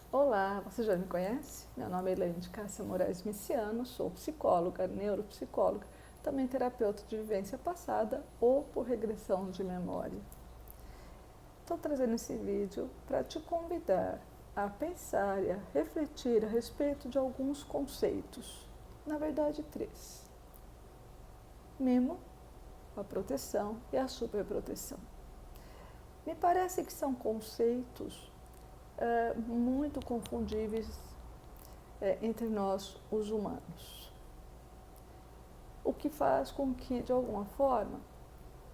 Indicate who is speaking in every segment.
Speaker 1: Olá, você já me conhece? Meu nome é Elaine de Cássia Moraes Miciano, sou psicóloga, neuropsicóloga, também terapeuta de vivência passada ou por regressão de memória. Estou trazendo esse vídeo para te convidar a pensar e a refletir a respeito de alguns conceitos, na verdade três: mimo, a proteção e a superproteção. Me parece que são conceitos muito confundíveis entre nós, os humanos. O que faz com que, de alguma forma,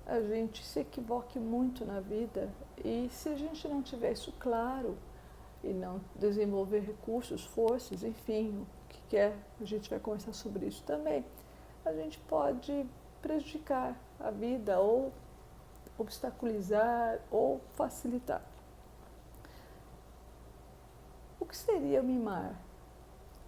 Speaker 1: a gente se equivoque muito na vida, e se a gente não tiver isso claro e não desenvolver recursos, forças, enfim, o que quer, a gente vai conversar sobre isso também, a gente pode prejudicar a vida ou obstaculizar ou facilitar. O que seria mimar?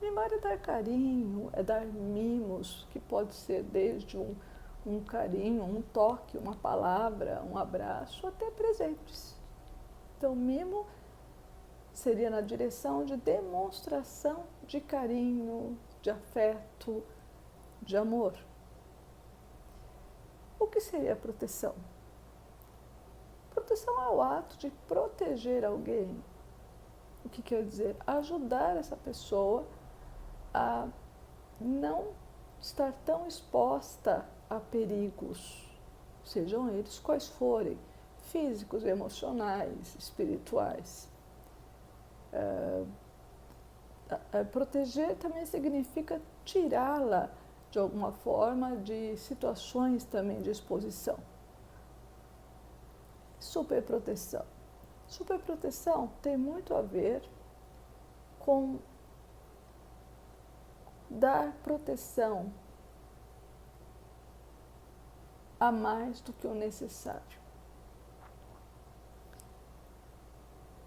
Speaker 1: Mimar é dar carinho, é dar mimos, que pode ser desde um carinho, um toque, uma palavra, um abraço, até presentes. Então, mimo seria na direção de demonstração de carinho, de afeto, de amor. O que seria proteção? Proteção é o ato de proteger alguém. O que quer dizer? Ajudar essa pessoa a não estar tão exposta a perigos, sejam eles quais forem, físicos, emocionais, espirituais. Proteger também significa tirá-la, de alguma forma, de situações também de exposição. Superproteção. Superproteção tem muito a ver com dar proteção a mais do que o necessário.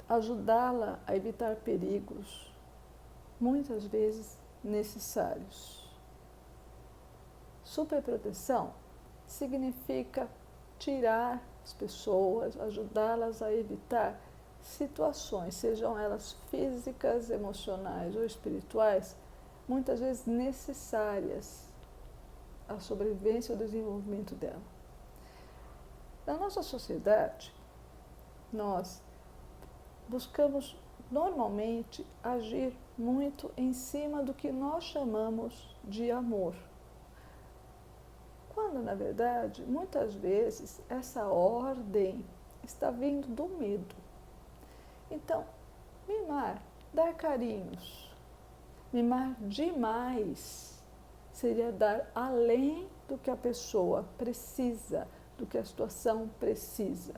Speaker 1: Ajudá-la a evitar perigos, muitas vezes necessários. Superproteção significa tirar as pessoas, ajudá-las a evitar situações, sejam elas físicas, emocionais ou espirituais, muitas vezes necessárias à sobrevivência e ao desenvolvimento dela. Na nossa sociedade, nós buscamos normalmente agir muito em cima do que nós chamamos de amor. Quando, na verdade, muitas vezes essa ordem está vindo do medo. Então, mimar, dar carinhos, mimar demais seria dar além do que a pessoa precisa, do que a situação precisa.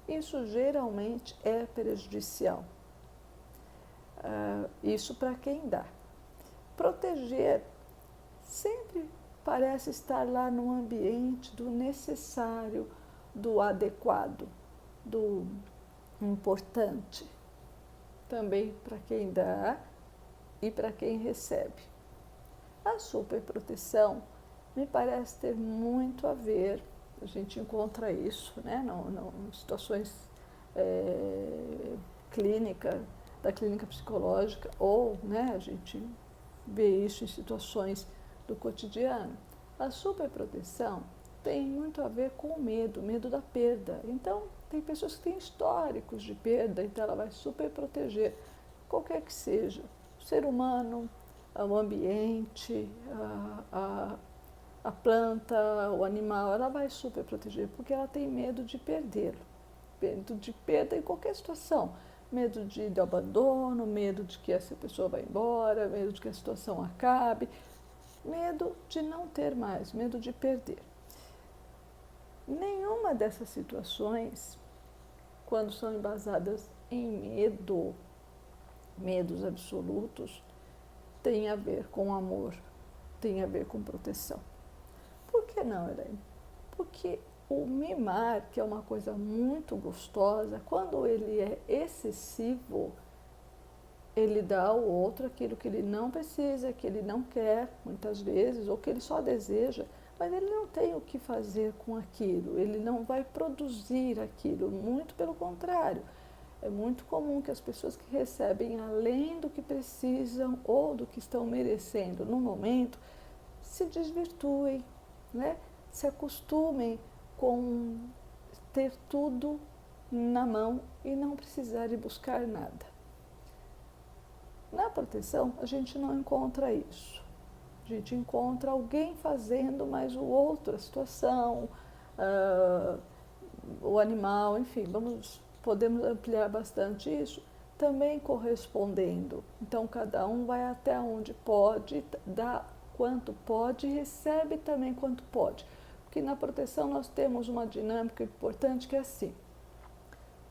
Speaker 1: Isso geralmente é prejudicial. Isso para quem dá. Proteger sempre parece estar lá no ambiente do necessário, do adequado, do importante. Também para quem dá e para quem recebe. A superproteção me parece ter muito a ver, a gente encontra isso, né, em situações clínicas, da clínica psicológica, ou, né, a gente vê isso em situações do cotidiano. A superproteção tem muito a ver com o medo da perda. Então, tem pessoas que têm históricos de perda, então ela vai superproteger, qualquer que seja, o ser humano, o ambiente, a planta, o animal, ela vai superproteger, porque ela tem medo de perdê-lo, medo de perda em qualquer situação, medo de abandono, medo de que essa pessoa vá embora, medo de que a situação acabe, medo de não ter mais, medo de perder. Nenhuma dessas situações, quando são embasadas em medos absolutos, tem a ver com amor, tem a ver com proteção. Por que não, Elaine? Porque o mimar, que é uma coisa muito gostosa, quando ele é excessivo, ele dá ao outro aquilo que ele não precisa, que ele não quer, muitas vezes, ou que ele só deseja, mas ele não tem o que fazer com aquilo, ele não vai produzir aquilo, muito pelo contrário. É muito comum que as pessoas que recebem além do que precisam ou do que estão merecendo no momento se desvirtuem, né? Se acostumem com ter tudo na mão e não precisar de buscar nada. Na proteção, a gente não encontra isso. A gente encontra alguém fazendo, mas o outro, a situação, o animal, enfim, podemos ampliar bastante isso, também correspondendo. Então, cada um vai até onde pode, dá quanto pode e recebe também quanto pode. Porque na proteção nós temos uma dinâmica importante que é assim: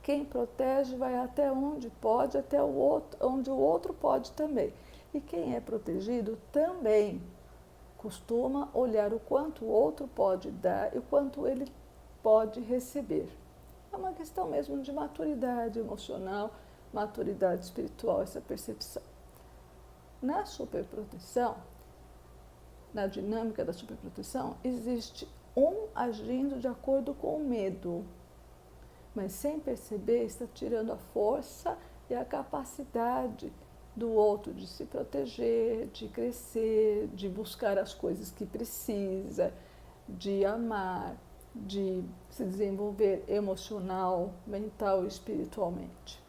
Speaker 1: quem protege vai até onde pode, até o outro, onde o outro pode também. E quem é protegido também costuma olhar o quanto o outro pode dar e o quanto ele pode receber. É uma questão mesmo de maturidade emocional, maturidade espiritual, essa percepção. Na superproteção, na dinâmica da superproteção, existe um agindo de acordo com o medo, mas sem perceber está tirando a força e a capacidade do outro de se proteger, de crescer, de buscar as coisas que precisa, de amar, de se desenvolver emocional, mental e espiritualmente.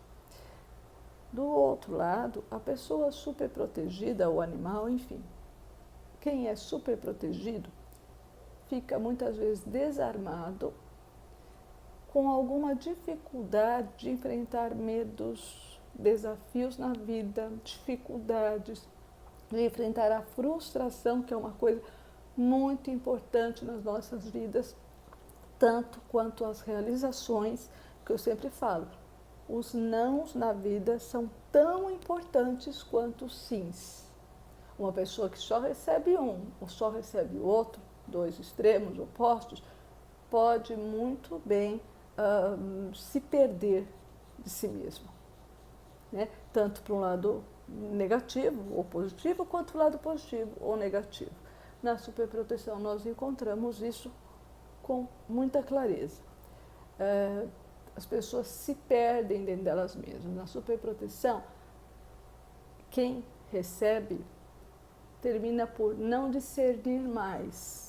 Speaker 1: Do outro lado, a pessoa superprotegida, o animal, enfim, quem é superprotegido fica muitas vezes desarmado, com alguma dificuldade de enfrentar medos, desafios na vida, dificuldades de enfrentar a frustração, que é uma coisa muito importante nas nossas vidas, tanto quanto as realizações, que eu sempre falo. Os nãos na vida são tão importantes quanto os sims. Uma pessoa que só recebe um ou só recebe o outro, dois extremos opostos, pode muito bem se perder de si mesmo, né? Tanto para um lado negativo ou positivo, quanto para o lado positivo ou negativo. Na superproteção nós encontramos isso com muita clareza. As pessoas se perdem dentro delas mesmas. Na superproteção, quem recebe termina por não discernir mais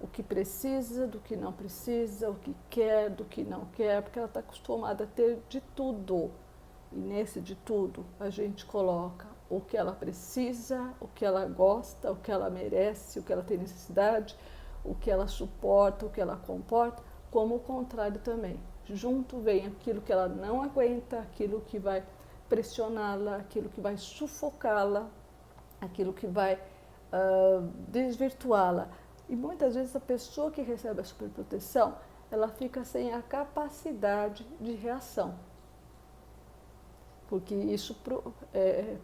Speaker 1: o que precisa, do que não precisa, o que quer, do que não quer, porque ela está acostumada a ter de tudo. E nesse de tudo a gente coloca o que ela precisa, o que ela gosta, o que ela merece, o que ela tem necessidade, o que ela suporta, o que ela comporta, como o contrário também. Junto vem aquilo que ela não aguenta, aquilo que vai pressioná-la, aquilo que vai sufocá-la, aquilo que vai desvirtuá-la. E muitas vezes a pessoa que recebe a superproteção, ela fica sem a capacidade de reação. Porque isso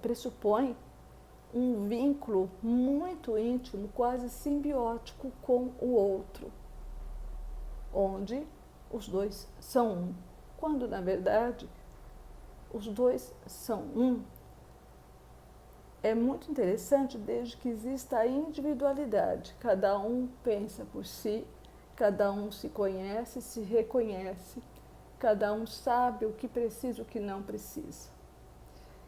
Speaker 1: pressupõe um vínculo muito íntimo, quase simbiótico com o outro, onde os dois são um. Quando, na verdade, os dois são um, é muito interessante desde que exista a individualidade. Cada um pensa por si, cada um se conhece, se reconhece, cada um sabe o que precisa e o que não precisa.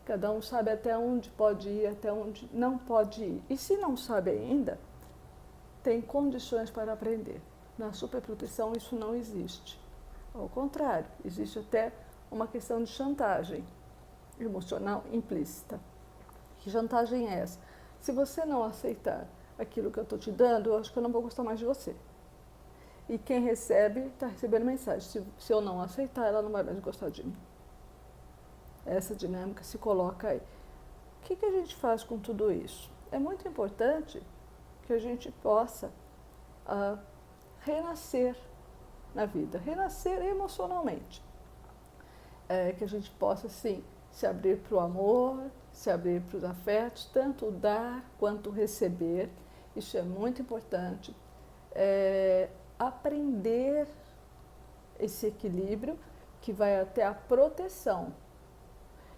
Speaker 1: Cada um sabe até onde pode ir, até onde não pode ir. E se não sabe ainda, tem condições para aprender. Na superproteção isso não existe. Ao contrário, existe até uma questão de chantagem emocional implícita. Que chantagem é essa? Se você não aceitar aquilo que eu estou te dando, eu acho que eu não vou gostar mais de você. E quem recebe está recebendo mensagem. Se eu não aceitar, ela não vai mais gostar de mim. Essa dinâmica se coloca aí. O que a gente faz com tudo isso? É muito importante que a gente possa renascer na vida, renascer emocionalmente. Que a gente possa, sim, se abrir para o amor, se abrir para os afetos, tanto dar quanto receber. Isso é muito importante. Aprender esse equilíbrio que vai até a proteção.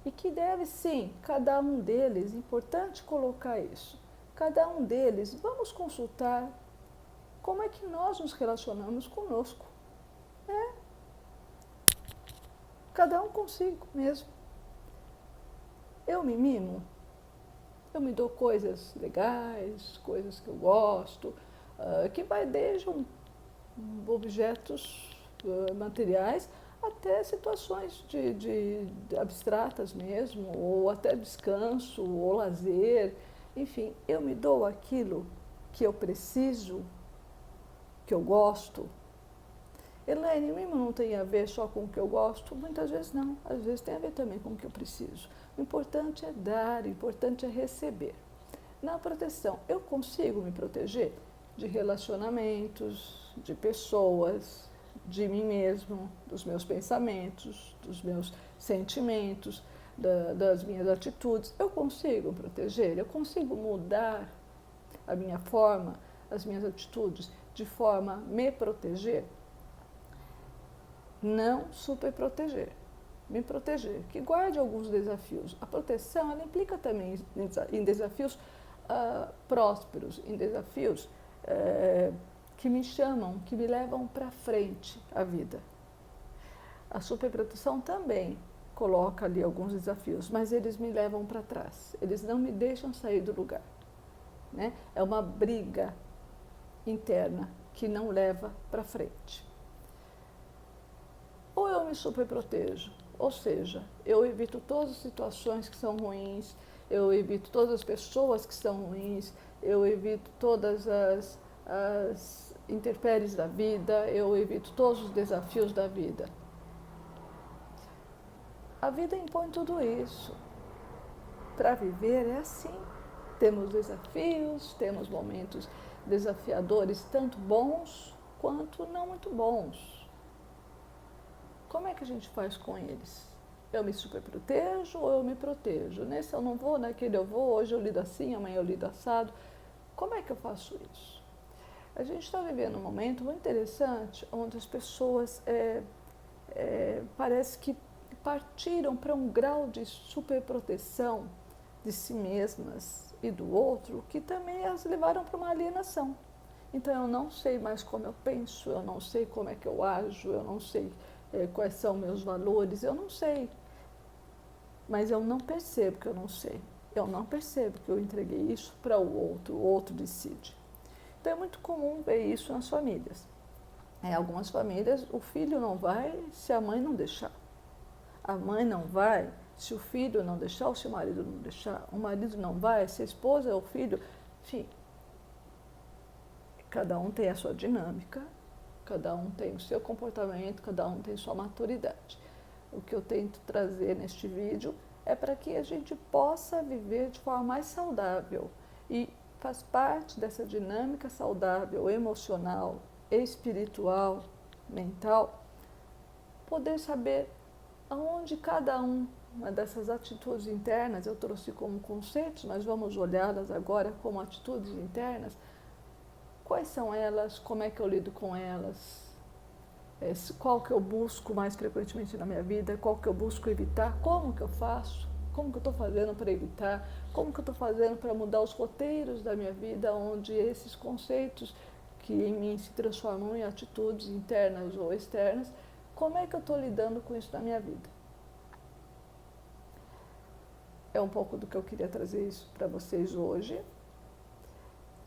Speaker 1: E que deve, sim, cada um deles, importante colocar isso, cada um deles, vamos consultar como é que nós nos relacionamos conosco. Cada um consigo mesmo. Eu me mimo, eu me dou coisas legais, coisas que eu gosto, que vai desde objetos materiais até situações de abstratas mesmo, ou até descanso, ou lazer. Enfim, eu me dou aquilo que eu preciso, que eu gosto. Elaine, mimo não tem a ver só com o que eu gosto? Muitas vezes não, às vezes tem a ver também com o que eu preciso. O importante é dar, o importante é receber. Na proteção, eu consigo me proteger de relacionamentos, de pessoas, de mim mesmo, dos meus pensamentos, dos meus sentimentos, das minhas atitudes. Eu consigo proteger, eu consigo mudar a minha forma, as minhas atitudes, de forma a me proteger. Não superproteger, me proteger, que guarde alguns desafios. A proteção, ela implica também em desafios prósperos, em desafios que me chamam, que me levam para frente a vida. A superproteção também coloca ali alguns desafios, mas eles me levam para trás, eles não me deixam sair do lugar, né? É uma briga interna que não leva para frente. Ou eu me superprotejo, ou seja, eu evito todas as situações que são ruins, eu evito todas as pessoas que são ruins, eu evito todas as intempéries da vida, eu evito todos os desafios da vida. A vida impõe tudo isso. Para viver é assim. Temos desafios, temos momentos desafiadores, tanto bons quanto não muito bons. Como é que a gente faz com eles? Eu me superprotejo ou eu me protejo? Nesse eu não vou, naquele eu vou, hoje eu lido assim, amanhã eu lido assado. Como é que eu faço isso? A gente está vivendo um momento muito interessante onde as pessoas parece que partiram para um grau de superproteção de si mesmas e do outro que também as levaram para uma alienação. Então eu não sei mais como eu penso, eu não sei como é que eu ajo, eu não sei quais são meus valores, eu não sei. Mas eu não percebo que eu não sei. Eu não percebo que eu entreguei isso para o outro decide. Então é muito comum ver isso nas famílias. Em algumas famílias, o filho não vai se a mãe não deixar. A mãe não vai se o filho não deixar ou se o marido não deixar. O marido não vai se a esposa ou o filho. Enfim, cada um tem a sua dinâmica, cada um tem o seu comportamento, cada um tem sua maturidade. O que eu tento trazer neste vídeo é para que a gente possa viver de forma mais saudável e faz parte dessa dinâmica saudável, emocional, espiritual, mental, poder saber aonde cada uma dessas atitudes internas, eu trouxe como conceitos, mas vamos olhá-las agora como atitudes internas. Quais são elas? Como é que eu lido com elas? Qual que eu busco mais frequentemente na minha vida? Qual que eu busco evitar? Como que eu faço? Como que eu estou fazendo para evitar? Como que eu estou fazendo para mudar os roteiros da minha vida, onde esses conceitos que em mim se transformam em atitudes internas ou externas, como é que eu estou lidando com isso na minha vida? É um pouco do que eu queria trazer isso para vocês hoje.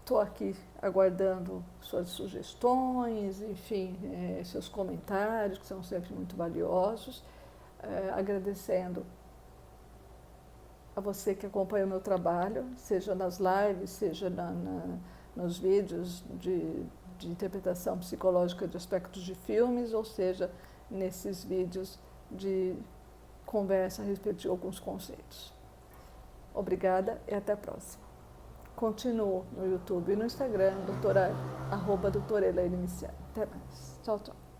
Speaker 1: Estou aqui aguardando suas sugestões, enfim, seus comentários, que são sempre muito valiosos. Agradecendo a você que acompanha o meu trabalho, seja nas lives, seja nos vídeos de interpretação psicológica de aspectos de filmes, ou seja, nesses vídeos de conversa a respeito de alguns conceitos. Obrigada e até a próxima. Continuo no YouTube e no Instagram, doutora Elaine Miciani. Até mais. Tchau, tchau.